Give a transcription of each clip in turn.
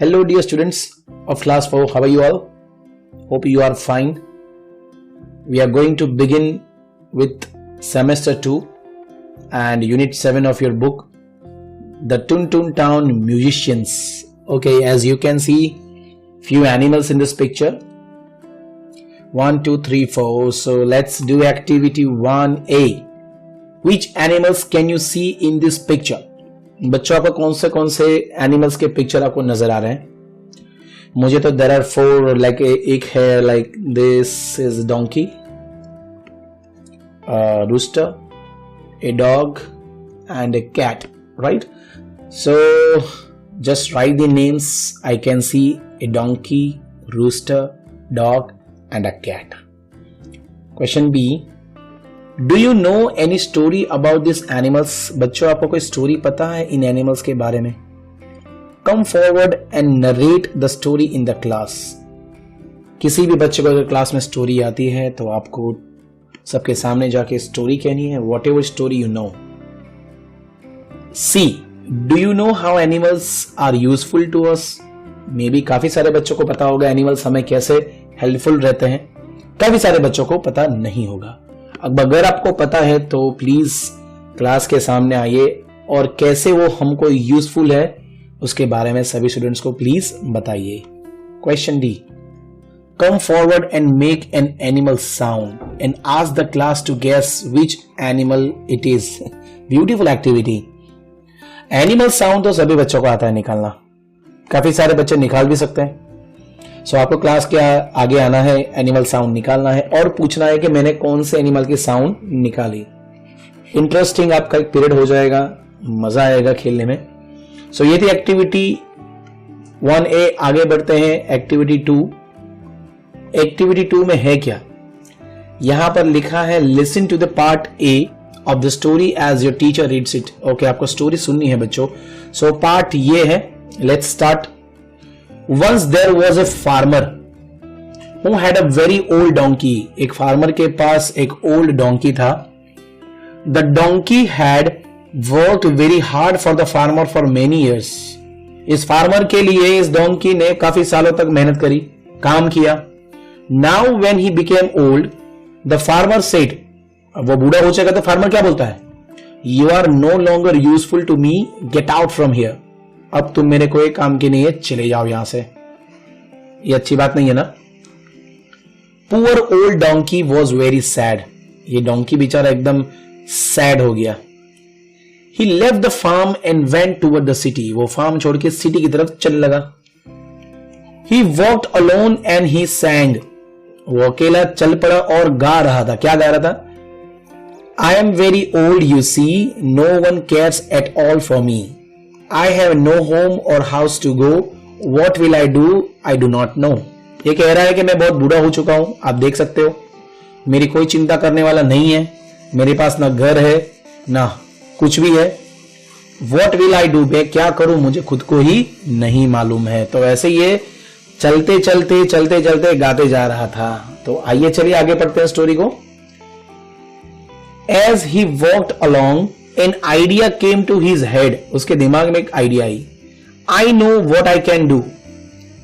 Hello dear students of class 4, how are you all? Hope you are fine. We are going to begin with semester 2 and unit 7 of your book, The Toontoon Town Musicians. Okay, as you can see, few animals in this picture. 1, 2, 3, 4. So let's do activity 1A. Which animals can you see in this picture? बच्चों आपको कौन से animals के picture आपको नजर आ रहे हैं? मुझे तो देयर आर 4 लाइक एक है like this is donkey, rooster, a dog and a cat, right? So just write the names. I can see a donkey, rooster, dog and a cat. Question B. Do you know any story about these animals? बच्चों आपको कोई story पता है इन animals के बारे में? Come forward and narrate the story in the class. किसी भी बच्चे को अगर क्लास में स्टोरी आती है तो आपको सबके सामने जाके स्टोरी कहनी है, whatever story you know. C. Do you know how animals are useful to us? May be काफी सारे बच्चों को पता होगा एनिमल्स हमें कैसे हेल्पफुल रहते हैं, काफी सारे बच्चों को पता नहीं होगा. अब अगर आपको पता है तो प्लीज क्लास के सामने आइए और कैसे वो हमको यूजफुल है उसके बारे में सभी स्टूडेंट्स को प्लीज बताइए. Question D. Come forward and make an animal sound and ask the class to guess which animal it is. Beautiful activity. Animal sound तो सभी बच्चों को आता है निकालना, काफी सारे बच्चे निकाल भी सकते हैं. सो आपको क्लास के आगे आना है, एनिमल साउंड निकालना है और पूछना है कि मैंने कौन से एनिमल की साउंड निकाली. इंटरेस्टिंग आपका एक पीरियड हो जाएगा, मजा आएगा खेलने में. सो ये थी एक्टिविटी 1A. आगे बढ़ते हैं एक्टिविटी 2. एक्टिविटी 2 में है क्या? यहां पर लिखा है listen to the part A of the story as your teacher reads it. Okay, आपको स्टोरी सुननी है बच्चों. सो पार्ट ये है. Let's start. Once there was a farmer who had a very old donkey. एक फार्मर के पास एक old donkey था. The donkey had worked very hard for the farmer for many years. इस फार्मर के लिए इस डोंकी ने काफी सालों तक मेहनत करी, काम किया. Now when he became old, the farmer said, अब वो बूढ़ा हो जाएगा तो फार्मर क्या बोलता है? You are no longer useful to me, get out from here. अब तुम मेरे कोई काम की नहीं है, चले जाओ यहां से. ये अच्छी बात नहीं है ना. Poor old donkey was very sad. ये डोंकी बेचारा एकदम सैड हो गया. He left the farm and went toward the city. वो फार्म छोड़ के सिटी की तरफ चलने लगा. He walked alone and he sang. वो अकेला चल पड़ा और गा रहा था. क्या गा रहा था? I am very old you see, no one cares at all for me. I have no home or house to go. What will I do? I do not know. ये कह रहा है कि मैं बहुत बूढ़ा हो चुका हूं, आप देख सकते हो. मेरी कोई चिंता करने वाला नहीं है, मेरे पास ना घर है ना कुछ भी है. What will I do? मैं क्या करूं, मुझे खुद को ही नहीं मालूम है. तो ऐसे ये चलते चलते गाते जा रहा था. तो आइए चलिए आगे पढ़ते हैं स्टोरी को. As he walked along, an idea came to his head. उसके दिमाग में एक idea I. I know what I can do.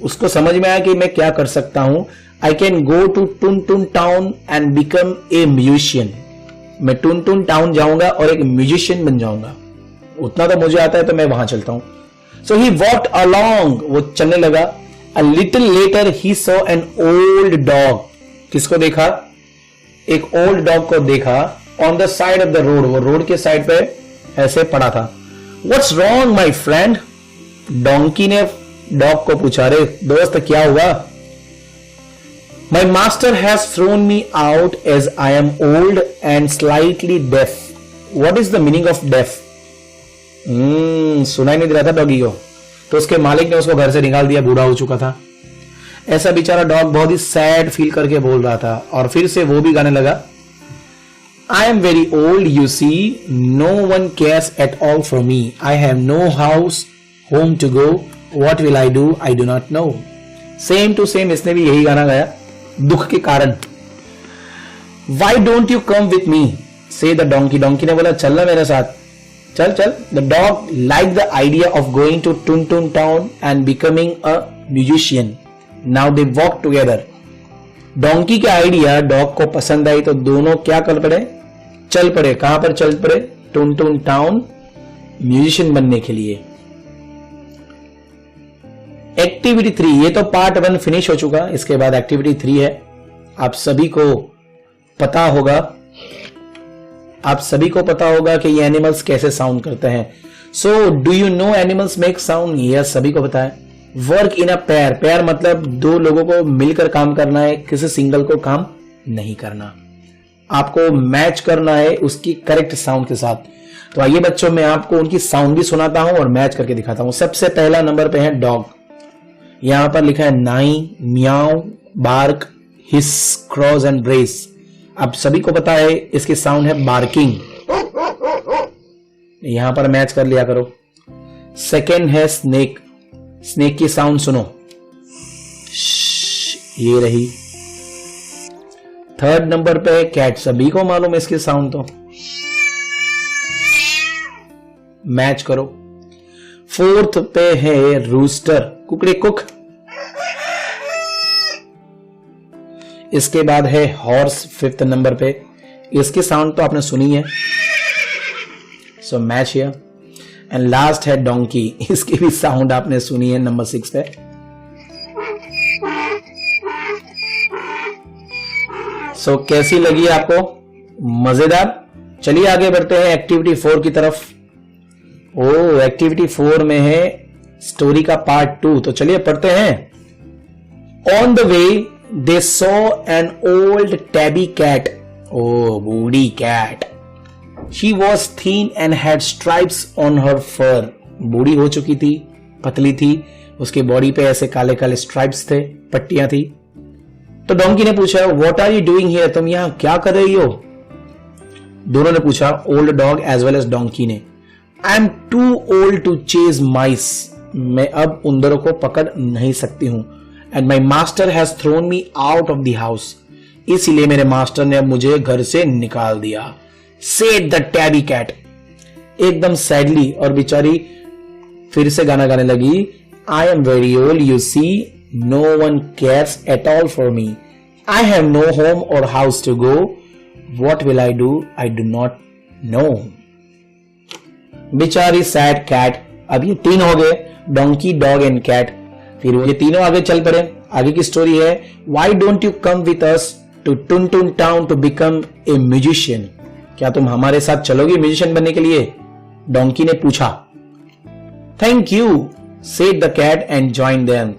उसको समझ में आया कि मैं क्या कर सकता हूं. I can go to Toontoon Town and become a musician. मैं टूनटून टाउन जाऊंगा और एक म्यूजिशियन बन जाऊंगा. उतना तो मुझे आता है तो मैं वहां चलता हूं. So he walked along. वो चलने लगा. A little later he saw an old dog. किसको देखा? एक ओल्ड डॉग को देखा. On the side of the road. वो रोड के साइड पे ऐसे पड़ा था. What's wrong my friend? Donkey ने डॉग को पूछा, रे दोस्त क्या हुआ? My master has thrown me out as I am old and slightly deaf. What is the meaning of deaf? सुनाई नहीं दे रहा था डॉगी को, तो उसके मालिक ने उसको घर से निकाल दिया, बूढ़ा हो चुका था. ऐसा बेचारा डॉग बहुत ही सैड फील करके बोल रहा था और फिर से वो भी गाने लगा. I am very old, you see. No one cares at all for me. I have no house, home to go. What will I do? I do not know. Same to same इसने भी यही गाना गाया दुख के कारण. Why don't you come with me? Say the donkey. Donkey ने बोला चलना मेरे साथ. चल चल. The dog liked the idea of going to Tuntun town and becoming a musician. Now they walked together. Donkey का आइडिया डॉग को पसंद आई तो दोनों क्या कर पड़े, चल पड़े. कहां पर चल पड़े? टुनटुन टाउन, म्यूजिशियन बनने के लिए. एक्टिविटी 3, ये तो पार्ट 1 फिनिश हो चुका. इसके बाद एक्टिविटी 3 है. आप सभी को पता होगा कि ये एनिमल्स कैसे साउंड करते हैं. So do you know animals make sound? Yes, सभी को पता है. Work in a pair. Pair मतलब 2 लोगों को मिलकर काम करना है, किसी सिंगल को काम नहीं करना. आपको मैच करना है उसकी करेक्ट साउंड के साथ. तो आइए बच्चों, मैं आपको उनकी साउंड भी सुनाता हूं और मैच करके दिखाता हूं. सबसे पहला नंबर पे है डॉग. यहां पर लिखा है neigh, meow, bark, hiss, cross and brace. आप सभी को पता है इसकी साउंड है बार्किंग. यहां पर मैच कर लिया करो. सेकेंड है स्नेक. स्नेक की साउंड सुनो, ये रही. थर्ड नंबर पे कैट. सभी को मालूम है इसकी साउंड, तो मैच करो. फोर्थ पे है रूस्टर, कुकड़ी कुक. इसके बाद है हॉर्स फिफ्थ नंबर पे. इसकी साउंड तो आपने सुनी है, so match here. And last है डोंकी. इसकी भी साउंड आपने सुनी है नंबर 6 पे. सो कैसी लगी आपको? मजेदार. चलिए आगे बढ़ते हैं एक्टिविटी 4 की तरफ. ओ, एक्टिविटी 4 में है स्टोरी का पार्ट 2. तो चलिए पढ़ते हैं. On the way they saw an old tabby cat. ओ, बूढ़ी cat. She was thin and had stripes on her fur. बूढ़ी हो चुकी थी, पतली थी, उसके बॉडी पे ऐसे काले काले स्ट्राइप्स थे, पट्टियां थी. तो डोंकी ने पूछा, what are you doing here? तुम यहां क्या कर रही हो? दोनों ने पूछा, old dog as well as donkey ने. I am too old to chase mice. मैं अब उंदरों को पकड़ नहीं सकती हूं. And my master has thrown me out of the house. इसलिए मेरे मास्टर ने अब मुझे घर से निकाल दिया. Said the tabby cat. एकदम सैडली और बेचारी फिर से गाना गाने लगी. I am very old, you see. No one cares at all for me. I have no home or house to go. What will I do? I do not know. बेचारी sad cat. अब ये 3 हो गए, donkey, dog and cat. फिर ये तीनों आगे चल पड़े. आगे की स्टोरी है, Why don't you come with us to Tuntun town to become a musician? क्या तुम हमारे साथ चलोगी म्यूजिशियन बनने के लिए? डोंकी ने पूछा. Thank you said the cat and join them.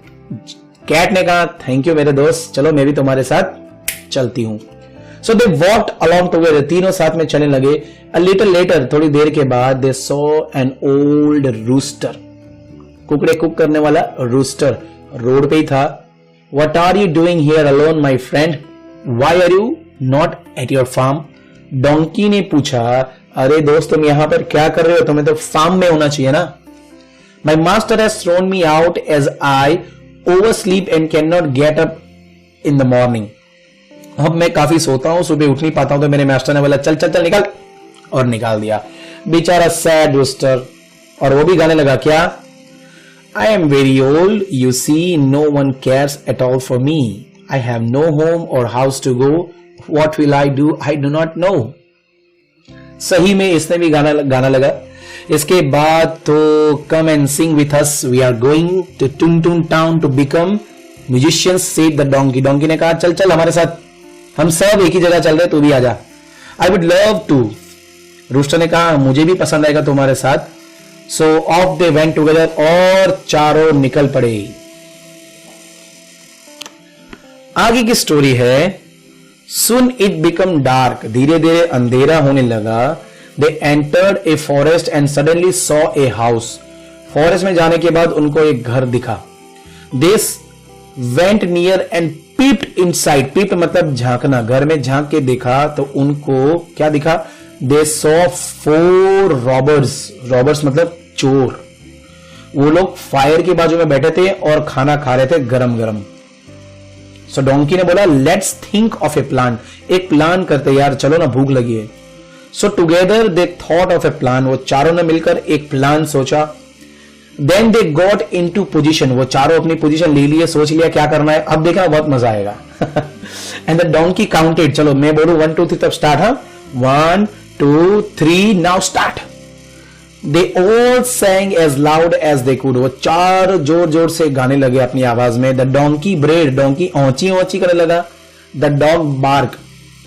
Cat ने कहा, थैंक यू मेरे दोस्त, चलो मैं भी तुम्हारे साथ चलती हूं. सो दे वॉक्ड अलोंग टुगेदर. तीनों साथ में चलने लगे. अ लिटिल लेटर, थोड़ी देर के बाद, they saw an old rooster. कुकड़े कुक करने वाला रूस्टर रोड पे ही था. What are you doing here alone my friend? Why are you not at your farm? Donkey ने पूछा, अरे दोस्त तुम यहां पर क्या कर रहे हो? तुम्हें तो फार्म में होना चाहिए ना. My master has thrown me out as I oversleep and can not get up in the morning. अब मैं काफी सोता हूं, सुबह उठ नहीं पाता हूं, तो मेरे मास्टर ने बोला चल चल चल निकल, और निकाल दिया. बेचारा सैड रूस्टर. और वो भी गाने लगा, क्या? I am very old, you see, no one cares at all for me. I have no home और house to go. What will I do? I do not know. सही में इसने भी गाना लगा. इसके बाद तो come and sing with us. We are going to Tuntun town to become musicians, said the donkey. Donkey ने कहा, चल चल हमारे साथ, हम सब एक ही जगह चल रहे, तू भी आजा. I would love to. Rooster ने कहा, मुझे भी पसंद आएगा तुम्हारे साथ. So off they went together. और चारों निकल पड़े. आगे की स्टोरी है, Soon it became dark. धीरे धीरे अंधेरा होने लगा. They entered a forest and suddenly saw a house. Forest में जाने के बाद उनको एक घर दिखा. They went near and peeped inside. Peeped मतलब झांकना. घर में झांक के देखा तो उनको क्या दिखा? They saw 4 robbers. Robbers मतलब चोर. वो लोग फायर के बाजू में बैठे थे और खाना खा रहे थे गरम गरम. सो डोंकी ने बोला, let's think of a plan. एक प्लान करते यार, चलो ना, भूख लगी है. So together they thought of a plan, वो चारों ने मिलकर एक प्लान सोचा. Then they got into position, वो चारों अपनी पोजिशन ले लिए, सोच लिया क्या करना है. अब देखना बहुत मजा आएगा. एंड द डोंकी काउंटेड, चलो मैं बोलूं 1 2 3 तब स्टार्ट. हाँ 1 2 3 now start. They all sang as loud as they could, वो चार जोर जोर से गाने लगे अपनी आवाज में. द डोंकी ब्रेड, डोंकी औंची औंची करने लगा. The dog bark,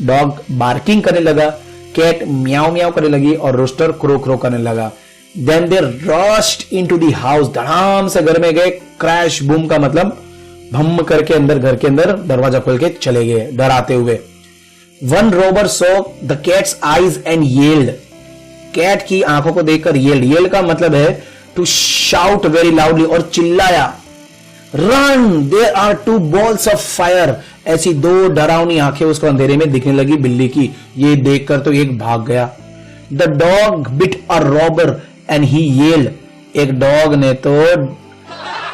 dog barking करने लगा. कैट म्याऊ म्याऊ करने लगी और रोस्टर क्रो क्रो करने लगा. Then they rushed into the house, धड़ाम से घर में गए. क्रैश बूम का मतलब भम करके अंदर, घर के अंदर दरवाजा खोल के चले गए डराते हुए. One robber saw the cat's eyes and yelled, cat की आंखों को देखकर येल्ड का मतलब है टू शाउट वेरी लाउडली, और चिल्लाया. Run there are 2 balls of fire, ऐसी 2 डरावनी आंखें उसको अंधेरे में दिखने लगी बिल्ली की. ये देखकर तो एक भाग गया. The dog bit a robber and he yelled, एक डॉग ने तो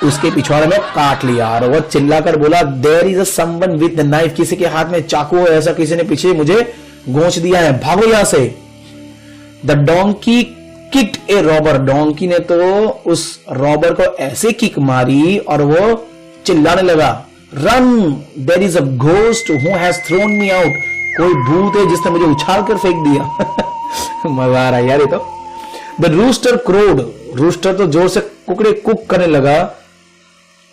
उसके पिछवाड़े में काट लिया और वो चिल्लाकर बोला there is a someone with the knife, किसी के हाथ में चाकू है, ऐसा किसी ने पीछे मुझे गोंच दिया है, भागो यहां से. The donkey kicked A robber, donkey ने तो उस रॉबर को ऐसे किक मारी और वो चिल्लाने लगा. Run there is a ghost who has thrown me out, कोई भूत है जिसने मुझे उछाल कर फेंक दिया. मजा आ रहा है यार ये तो. द रूस्टर क्रोड, रूस्टर तो जोर से कुकड़े कुक करने लगा.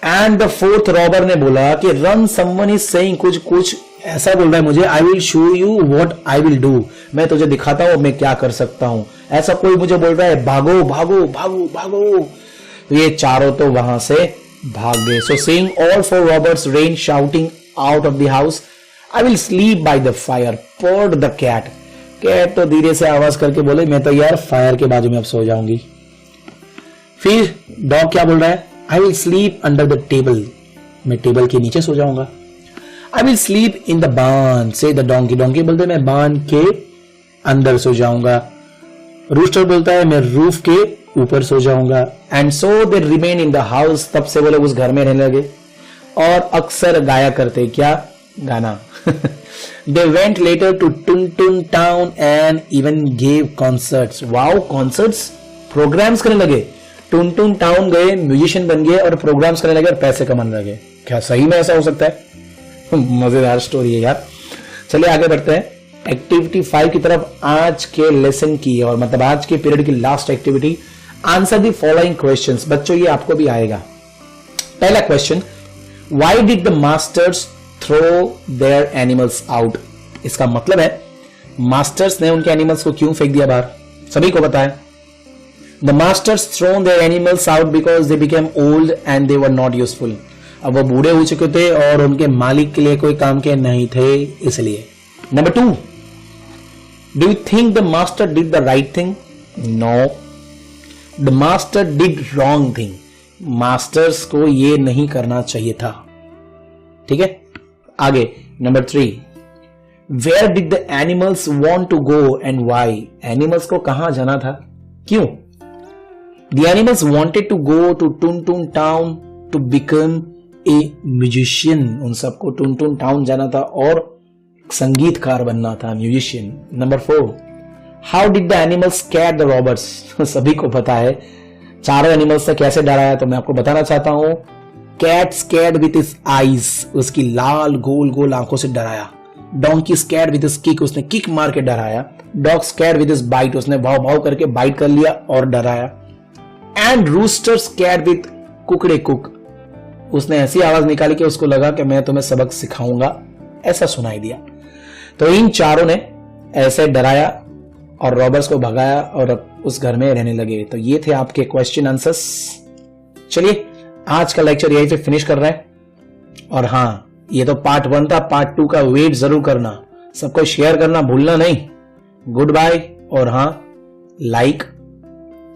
एंड द 4th रॉबर ने बोला कि रन समवन इज सेइंग, कुछ ऐसा बोल रहा है मुझे. I will show you what I will do, मैं तुझे दिखाता हूं मैं क्या कर सकता हूं. ऐसा कोई मुझे बोल रहा है भागो भागो भागो भागो. तो ये चारों तो वहां से भाग गए. So seeing all 4 robbers ran shouting out of the house, I will sleep by the fire purred the cat. Cat तो धीरे से आवाज करके बोले मैं तो यार फायर के बाजू में अब सो जाऊंगी. फिर डॉग क्या बोल रहा है, I will sleep under the table, मैं टेबल के नीचे सो जाऊंगा. I will sleep in the barn, से द डोंकी, डोंकी बोलते मैं बार्न के अंदर सो जाऊंगा. रूस्टर बोलता है मैं रूफ के ऊपर सो जाऊंगा. And so they remain in the house, तब से वो लोग उस घर में रहने लगे और अक्सर गाया करते क्या गाना. They went letter to Tun Tun town and even gave concerts. Wow, concerts, programs करने लगे. टुन टुन टाउन गए, म्यूजिशियन बन गए और प्रोग्राम्स करने लगे और पैसे कमाने लगे. क्या सही में ऐसा हो सकता है? मजेदार स्टोरी है यार. चलिए आगे बढ़ते हैं एक्टिविटी 5 की तरफ. आज के लेसन की और मतलब आज के पीरियड की last activity, answer the following questions. बच्चों ये आपको भी आएगा. पहला question, why did the masters throw their animals out. इसका मतलब है मास्टर्स ने उनके एनिमल्स को क्यों फेंक दिया बाहर. सभी को पता है the masters thrown their animals out because they became old and they were not useful. अब वो बूढ़े हो चुके थे और उनके मालिक के लिए कोई काम के नहीं थे, इसलिए. Number 2, do you think the master did the right thing. No, the master did wrong thing. Masters को ये नहीं करना चाहिए था. ठीक है, आगे number 3, where did the animals want to go and why. Animals को कहां जाना था, क्यों. The animals wanted to go to Tun Tun town to become a musician. उन सबको टुन टुन टाउन जाना था और संगीतकार बनना था, musician. Number 4, how did the animals scare the robbers. सभी को पता है चारों एनिमल्स से कैसे डराया, तो मैं आपको बताना चाहता हूं. Cat scared with his eyes, उसकी लाल गोल गोल आंखों से डराया. Donkey scared with his kick, उसने किक मार के डराया. Dog scared with his bite, उसने भाव भाव करके बाइट कर लिया और डराया. एंड रूस्टर स्कैर्ड विथ कुकड़े कुक, उसने ऐसी आवाज निकाली कि उसको लगा कि मैं तुम्हें सबक सिखाऊंगा, ऐसा सुनाई दिया. तो इन चारों ने ऐसे डराया और रॉबर्स को भगाया और उस घर में रहने लगे. तो ये थे आपके क्वेश्चन आंसर्स. चलिए आज का लेक्चर यहीं पे फिनिश कर रहे हैं. और हाँ, ये तो पार्ट 1 था, पार्ट 2 का वेट जरूर करना, सबको शेयर करना भूलना नहीं. Good bye. और हाँ, like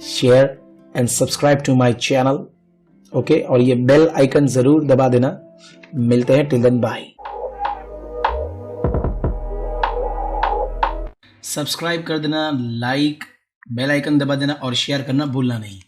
share and subscribe to my channel. Okay, और ये बेल आइकन जरूर दबा देना. मिलते हैं, टिल देन बाय. सब्सक्राइब कर देना, लाइक, बेल आइकन दबा देना और शेयर करना भूलना नहीं.